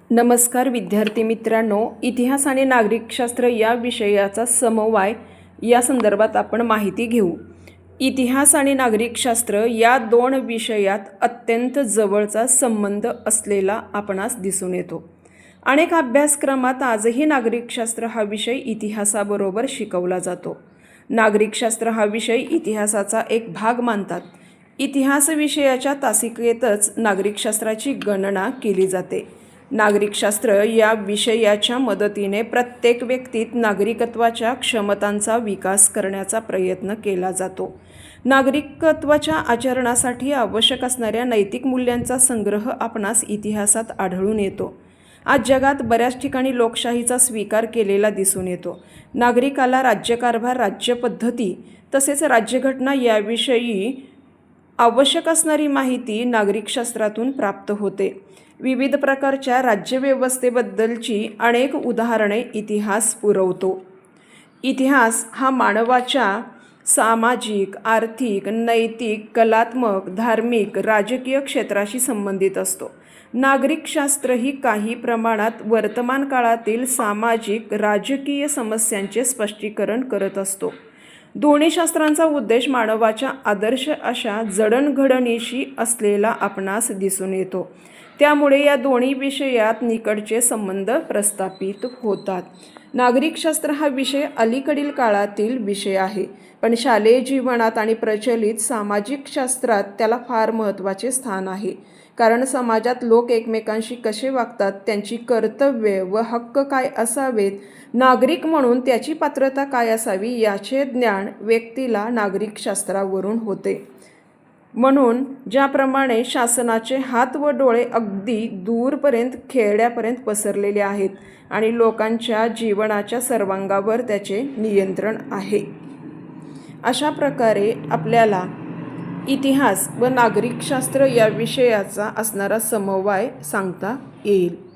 नमस्कार विद्यार्थी मित्रांनो, इतिहास आणि नागरिकशास्त्र या विषयाचा समवाय या संदर्भात आपण माहिती घेऊ। इतिहास आणि नागरिकशास्त्र या दोन विषयात अत्यंत जवळचा संबंध असलेला आपणास दिसून येतो। अनेक अभ्यासक्रमात आजही नागरिकशास्त्र हा विषय इतिहासाबरोबर शिकवला जातो। नागरिकशास्त्र हा विषय इतिहासाचा एक भाग मानतात। इतिहास विषयाच्या तासिकेतच नागरिकशास्त्राची गणना केली जाते। नागरिकशास्त्र या विषयाच्या मदतीने प्रत्येक व्यक्तीत नागरिकत्वाच्या क्षमतांचा विकास करण्याचा प्रयत्न केला जातो। नागरिकत्वाच्या आचरणासाठी आवश्यक असणाऱ्या नैतिक मूल्यांचा संग्रह आपणास इतिहासात आढळून येतो। आज जगात बऱ्याच ठिकाणी लोकशाहीचा स्वीकार केलेला दिसून येतो। नागरिकाला राज्यकारभार, राज्यपद्धती तसेच राज्यघटना याविषयी आवश्यक असणारी माहिती नागरिकशास्त्रातून प्राप्त होते। विविध प्रकारच्या राज्यव्यवस्थेबद्दलची अनेक उदाहरणे इतिहास पुरवतो। इतिहास हा मानवाच्या सामाजिक, आर्थिक, नैतिक, कलात्मक, धार्मिक, राजकीय क्षेत्राशी संबंधित असतो। नागरिकशास्त्रही काही प्रमाणात वर्तमान काळातील सामाजिक, राजकीय समस्यांचे स्पष्टीकरण करत असतो। दोन्ही शास्त्रांचा उद्देश मानवाच्या आदर्श अशा जडणघडणीशी असलेला आपणास दिसून येतो। त्यामुळे या दोन्ही विषयात निकटचे संबंध प्रस्थापित होतात। नागरिकशास्त्र हा विषय अलीकडील काळातील विषय आहे, पण शालेय जीवनात आणि प्रचलित सामाजिक शास्त्रात त्याला फार महत्त्वाचे स्थान आहे। कारण समाजात लोक एकमेकांशी कसे वागतात, त्यांची कर्तव्ये व हक्क काय असावेत, नागरिक म्हणून त्याची पात्रता काय असावी याचे ज्ञान व्यक्तीला नागरिकशास्त्रावरून होते। म्हणून ज्याप्रमाणे शासनाचे हात व डोळे अगदी दूरपर्यंत, खेड्यापर्यंत पसरलेले आहेत आणि लोकांच्या जीवनाच्या सर्वांगावर त्याचे नियंत्रण आहे, अशा प्रकारे आपल्याला इतिहास व नागरिकशास्त्र या विषयाचा असणारा समवाय सांगता येईल।